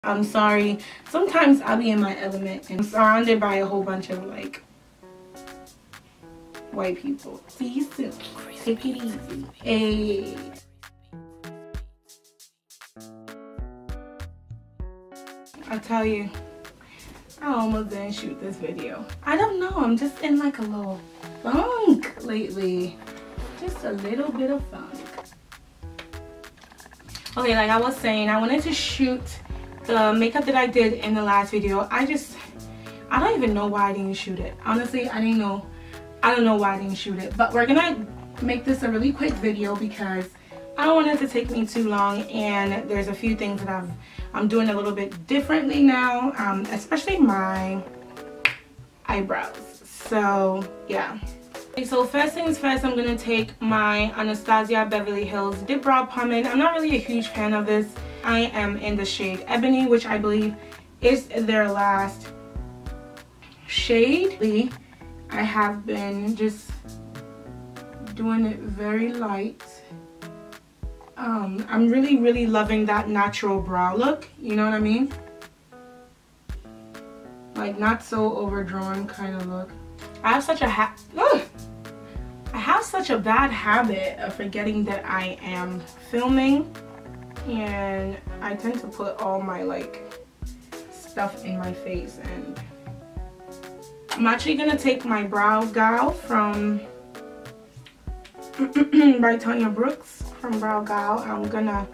I'm sorry. Sometimes I'll be in my element and surrounded by a whole bunch of like white people. See you soon. Take it easy. Hey. I tell you, I almost didn't shoot this video. I don't know, I'm just in like a little funk lately. Just a little bit of funk. Okay, like I was saying, I wanted to shoot the makeup that I did in the last video. I don't even know why I didn't shoot it. Honestly, I don't know why I didn't shoot it. But we're gonna make this a really quick video because I don't want it to take me too long, and there's a few things that I'm doing a little bit differently now, especially my eyebrows. So yeah. Okay, so first things first, I'm gonna take my Anastasia Beverly Hills Dip Brow Pomade. I'm not really a huge fan of this. I am in the shade Ebony, which I believe is their last shade. I have been just doing it very light. I'm really loving that natural brow look, you know what I mean? Like not so overdrawn kind of look. I have such a bad habit of forgetting that I am filming, and I tend to put all my like stuff in my face. And I'm actually gonna take my Brow Gal from by Tanya Brooks from Brow Gal. I'm gonna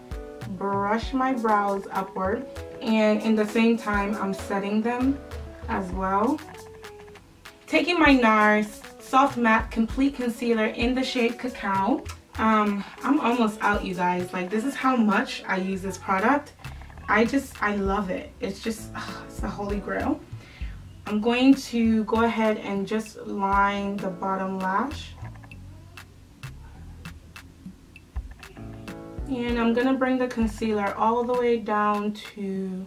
brush my brows upward, and in the same time I'm setting them as well. Taking my NARS Soft Matte Complete Concealer in the shade Cacao. I'm almost out, you guys. Like, this is how much I use this product. I love it. It's just, it's a holy grail. I'm going to go ahead and just line the bottom lash. And I'm gonna bring the concealer all the way down to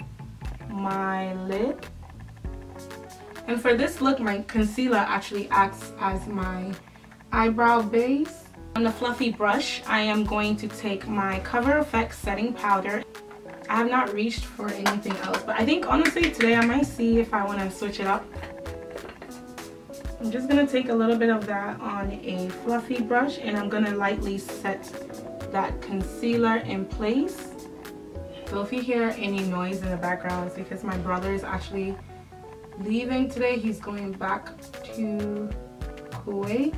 my lid. And for this look, my concealer actually acts as my eyebrow base. On the fluffy brush, I am going to take my Cover FX setting powder. I have not reached for anything else, but I think honestly today I might see if I want to switch it up. I'm just gonna take a little bit of that on a fluffy brush, and I'm gonna lightly set that concealer in place. So if you hear any noise in the background, it's because my brother is actually leaving today. He's going back to Kuwait.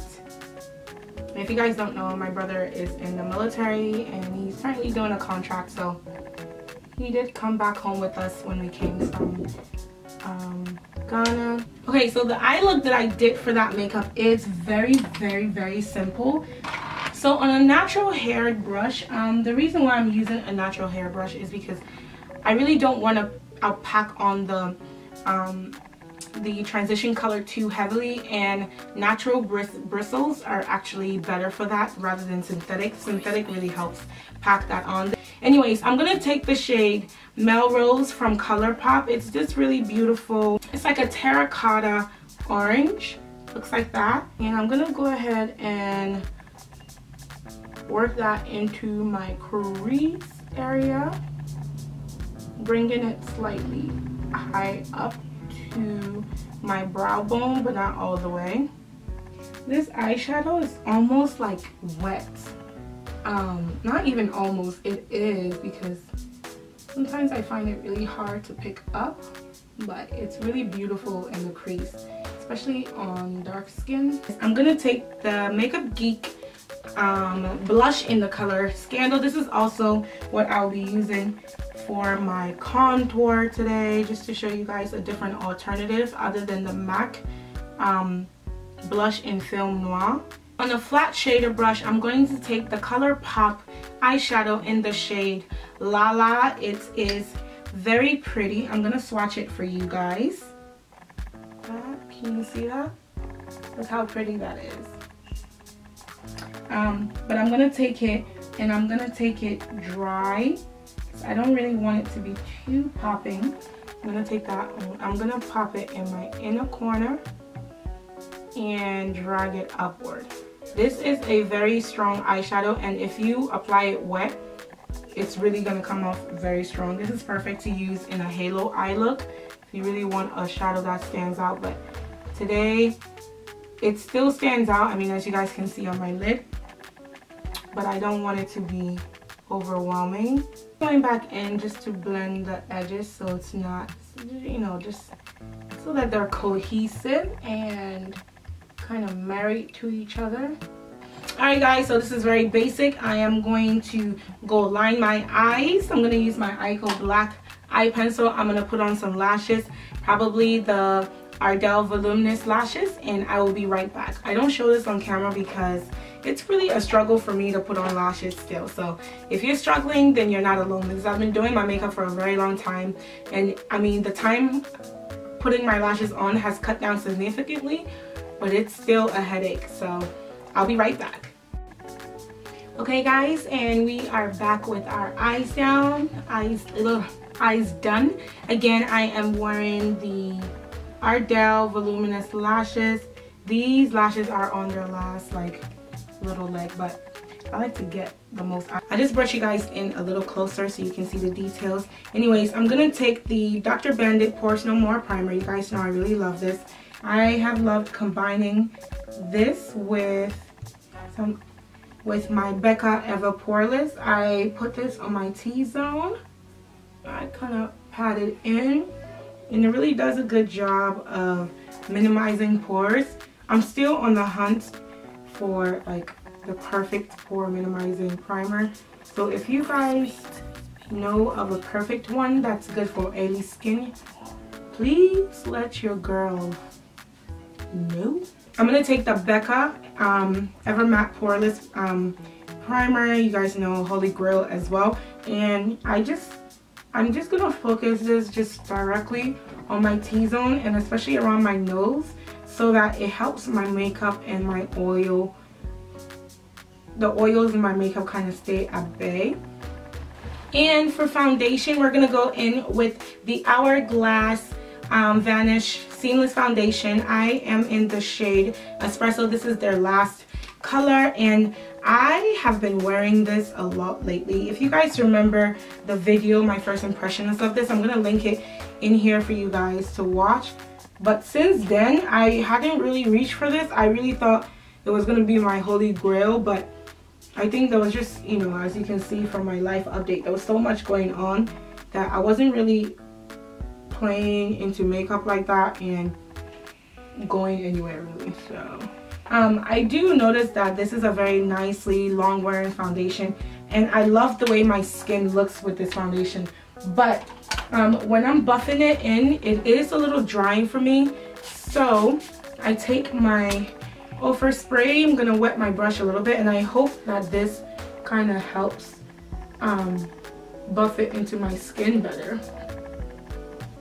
And if you guys don't know, my brother is in the military and he's currently doing a contract, so he did come back home with us when we came from Ghana. Okay, so the eye look that I did for that makeup is very simple. So on a natural haired brush, the reason why I'm using a natural hair brush is because I really don't want to pack on the transition color too heavily, and natural bristles are actually better for that rather than synthetic. Synthetic really helps pack that on. Anyways, I'm gonna take the shade Melrose from ColourPop. It's just really beautiful. It's like a terracotta orange, looks like that. And I'm gonna go ahead and work that into my crease area, bringing it slightly high up to my brow bone, but not all the way. This eyeshadow is almost like wet. Not even almost, it is, because sometimes I find it really hard to pick up, but it's really beautiful in the crease, especially on dark skin. I'm gonna take the Makeup Geek blush in the color Scandal. This is also what I'll be using for my contour today, just to show you guys a different alternative other than the MAC blush in Film Noir. On a flat shader brush, I'm going to take the ColourPop eyeshadow in the shade Lala. It is very pretty. I'm gonna swatch it for you guys. Can you see that? Look how pretty that is. But I'm gonna take it, and I'm gonna take it dry. I don't really want it to be too popping. I'm gonna take that, I'm gonna pop it in my inner corner and drag it upward. This is a very strong eyeshadow, and if you apply it wet, it's really gonna come off very strong. This is perfect to use in a halo eye look if you really want a shadow that stands out, but today it still stands out, I mean, as you guys can see on my lid, but I don't want it to be overwhelming. Going back in just to blend the edges so it's not, you know, just so that they're cohesive and kind of married to each other. Alright guys, so this is very basic. I am going to go line my eyes. I'm going to use my Ico black eye pencil. I'm going to put on some lashes, probably the Ardell voluminous lashes, and I will be right back. I don't show this on camera because it's really a struggle for me to put on lashes still. So if you're struggling, then you're not alone, because I've been doing my makeup for a very long time, and I mean the time putting my lashes on has cut down significantly, but it's still a headache. So I'll be right back. Okay guys, and we are back with our eyes down, eyes done. Again, I am wearing the Ardell voluminous lashes. These lashes are on their last like little leg, but I like to get the most out. I just brought you guys in a little closer so you can see the details. Anyways, I'm gonna take the Dr. Bandit Pores No More primer. You guys know I really love this. I have loved combining this with my Becca Eva Poreless. I put this on my T-zone. I kind of pat it in, and it really does a good job of minimizing pores. I'm still on the hunt for like the perfect pore minimizing primer. So if you guys know of a perfect one that's good for oily skin, please let your girl know. I'm gonna take the Becca Ever Matte Poreless primer. You guys know Holy Grail as well, and I'm just gonna focus this just directly on my T-zone and especially around my nose, so that it helps my makeup and my oil, the oils in my makeup kind of stay at bay. And for foundation, we're gonna go in with the Hourglass Vanish Seamless Foundation. I am in the shade Espresso. This is their last color, and I have been wearing this a lot lately. If you guys remember the video, my first impressions of this, I'm gonna link it in here for you guys to watch. But since then, I hadn't really reached for this. I really thought it was gonna be my holy grail, but I think there was just, you know, as you can see from my life update, there was so much going on that I wasn't really playing into makeup like that and going anywhere really. So I do notice that this is a very nicely long wearing foundation, and I love the way my skin looks with this foundation, but when I'm buffing it in, it is a little drying for me. So I take my overspray, I'm gonna wet my brush a little bit, and I hope that this kind of helps buff it into my skin better.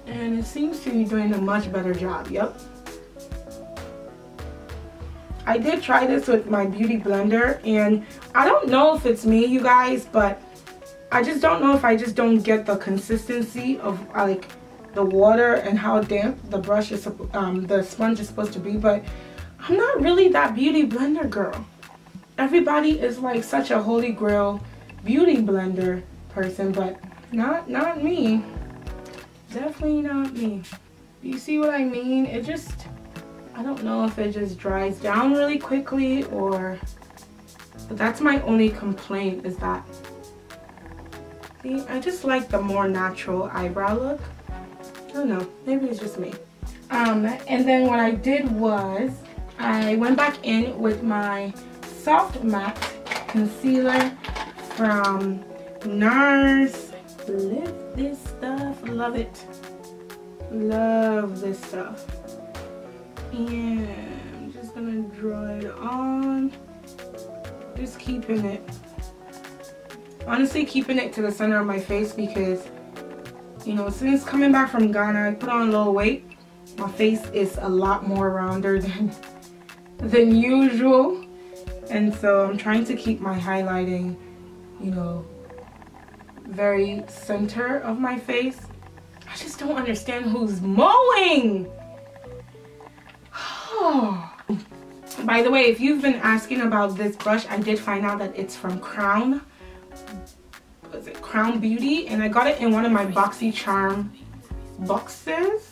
And it seems to be doing a much better job. Yep. I did try this with my beauty blender, and I don't know if it's me, you guys, but I just don't know if I just don't get the consistency of like the water and how damp the brush is, the sponge is supposed to be. But I'm not really that beauty blender girl. Everybody is like such a holy grail beauty blender person, but not me. Definitely not me. You see what I mean? It just, I don't know if it just dries down really quickly, or, but that's my only complaint, is that, see, I just like the more natural eyebrow look. I don't know, maybe it's just me. And then what I did was I went back in with my Soft Matte Concealer from NARS. Live this stuff, love it, love this stuff. And I'm just gonna draw it on, just keeping it, honestly keeping it to the center of my face, because, you know, since coming back from Ghana, I put on a little weight. My face is a lot more rounder than usual, and so I'm trying to keep my highlighting, you know, very center of my face. I just don't understand who's mowing. By the way, if you've been asking about this brush, I did find out that it's from Crown. was it, Crown Beauty, and I got it in one of my BoxyCharm boxes.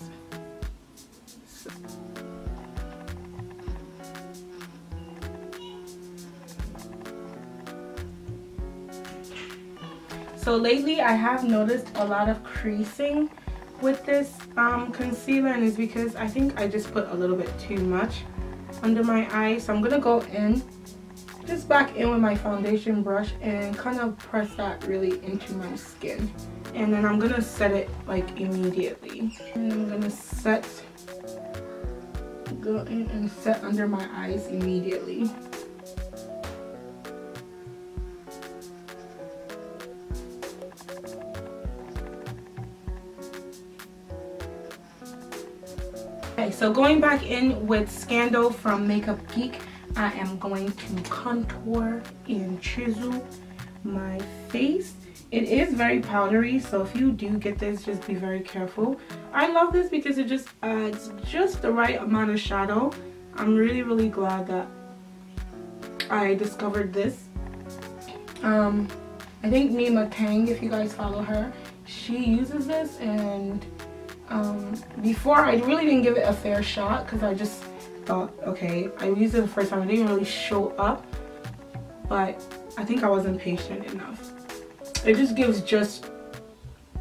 So lately I have noticed a lot of creasing with this concealer, and it's because I think I just put a little bit too much under my eyes. So I'm gonna go in, just back in with my foundation brush and kind of press that really into my skin. And then I'm gonna set it like immediately. And I'm gonna go in and set under my eyes immediately. Okay, so going back in with Scandal from Makeup Geek, I am going to contour and chisel my face. It is very powdery, so if you do get this, just be very careful. I love this because it just adds just the right amount of shadow. I'm really glad that I discovered this. I think Mima Tang, if you guys follow her, she uses this, and before I really didn't give it a fair shot because I just thought, okay, I used it the first time, it didn't really show up, but I think I wasn't patient enough. It just gives just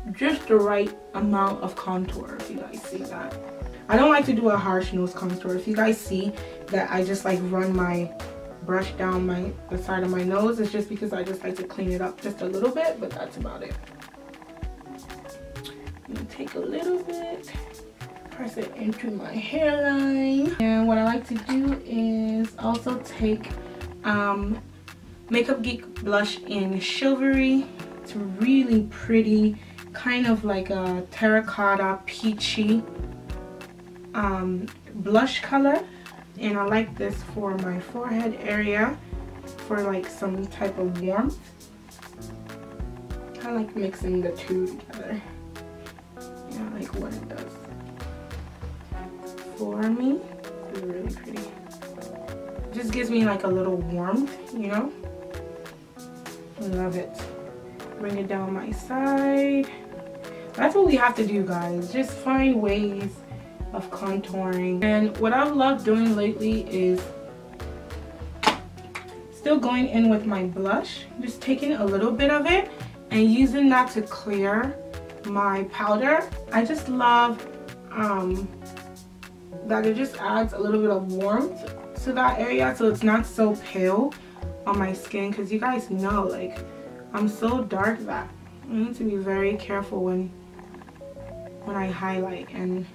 the right amount of contour, if you guys see that. I don't like to do a harsh nose contour. If you guys see that I just like run my brush down the side of my nose, it's just because I just like to clean it up just a little bit, but that's about it. I'm gonna take a little bit, press it into my hairline. And what I like to do is also take Makeup Geek blush in Chivalry. It's really pretty, kind of like a terracotta peachy blush color, and I like this for my forehead area for like some type of warmth. I like mixing the two together. Yeah, I like what it does for me. It's really pretty. It just gives me like a little warmth, you know. I love it. Bring it down my side. That's what we have to do, guys. Just find ways of contouring. And what I've loved doing lately is still going in with my blush, just taking a little bit of it and using that to clear my powder. I just love that it just adds a little bit of warmth to that area, so it's not so pale on my skin, because you guys know, like, I'm so dark that I need to be very careful when I highlight. And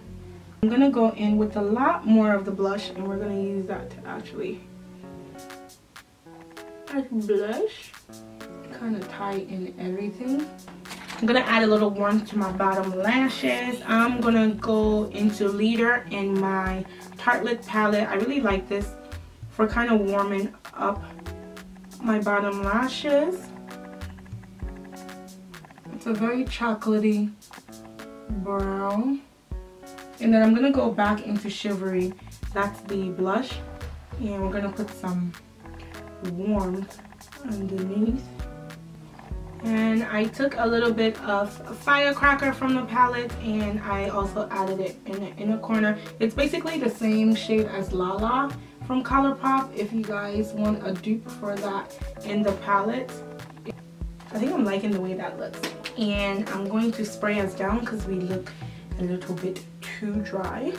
I'm gonna go in with a lot more of the blush, and we're gonna use that to actually add blush, kind of tie in everything. I'm gonna add a little warmth to my bottom lashes. I'm gonna go into Leader in my Tartelette palette. I really like this for kind of warming up my bottom lashes. It's a very chocolatey brown. And then I'm gonna go back into Chivalry. That's the blush. And we're gonna put some warmth underneath. And I took a little bit of Firecracker from the palette, and I also added it in the inner corner. It's basically the same shade as Lala from Colourpop, if you guys want a dupe for that in the palette. I think I'm liking the way that looks. And I'm going to spray us down because we look a little bit too dry.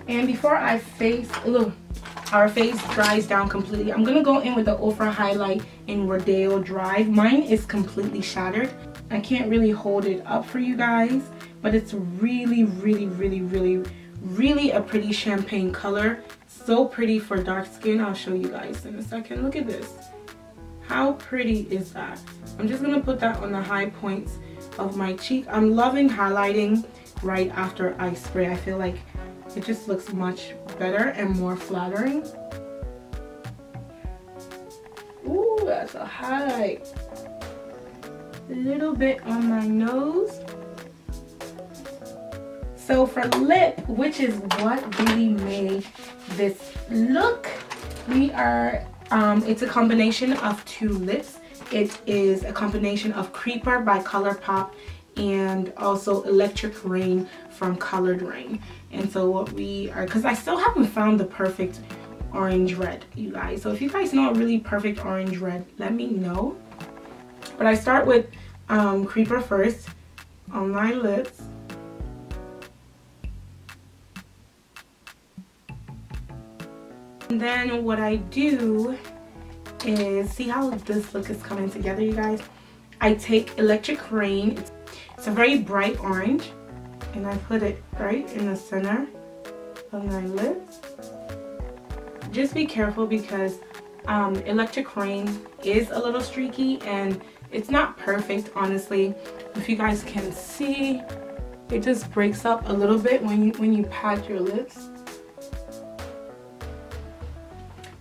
And before our face dries down completely, I'm gonna go in with the Ultra Highlight in Rodeo Drive. Mine is completely shattered. I can't really hold it up for you guys, but it's really a pretty champagne color. So pretty for dark skin. I'll show you guys in a second. Look at this. How pretty is that? I'm just gonna put that on the high points of my cheek. I'm loving highlighting right after I spray. I feel like it just looks much better and more flattering. Ooh, that's a highlight. A little bit on my nose. So for lip, which is what really made this look, we are It's a combination of two lips. It is a combination of Creeper by ColourPop and also Electric Rain from Colored Rain. And so what we are, because I still haven't found the perfect orange red, you guys. So if you guys know a really perfect orange red, let me know. But I start with Creeper first on my lips. And then what I do is, see how this look is coming together, you guys? I take Electric Rain. It's a very bright orange, and I put it right in the center of my lips. Just be careful because Electric Rain is a little streaky and it's not perfect, honestly. If you guys can see, it just breaks up a little bit when you pat your lips.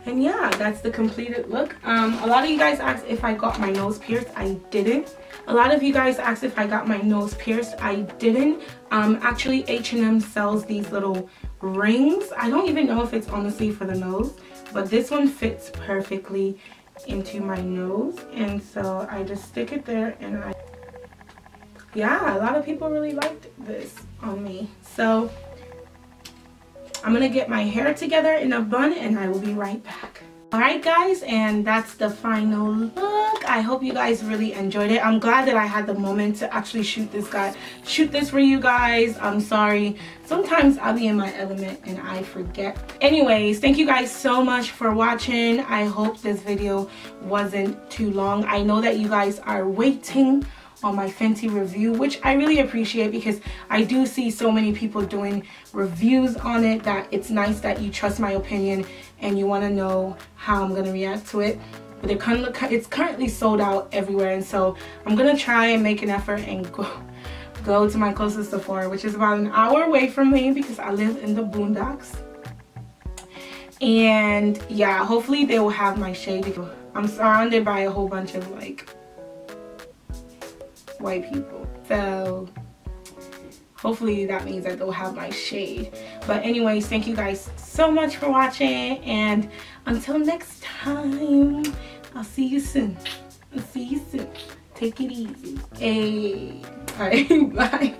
And yeah, that's the completed look. A lot of you guys asked if I got my nose pierced. I didn't. A lot of you guys asked if I got my nose pierced. I didn't. Actually, H&M sells these little rings. I don't even know if it's honestly for the nose, but this one fits perfectly into my nose. And so I just stick it there, and yeah, a lot of people really liked this on me. So I'm gonna get my hair together in a bun and I will be right back. Alright guys, and that's the final look. I hope you guys really enjoyed it. I'm glad that I had the moment to actually shoot this for you guys. I'm sorry. Sometimes I'll be in my element and I forget. Anyways, thank you guys so much for watching. I hope this video wasn't too long. I know that you guys are waiting on my Fenty review, which I really appreciate because I do see so many people doing reviews on it that it's nice that you trust my opinion and you want to know how I'm going to react to it. But it's currently sold out everywhere, and so I'm going to try and make an effort and go to my closest Sephora, which is about an hour away from me because I live in the boondocks. And yeah, hopefully they will have my shade. I'm surrounded by a whole bunch of like white people, so hopefully that means that they'll have my shade. But anyways, thank you guys so much for watching, and until next time, I'll see you soon. Take it easy. Hey, all right, bye.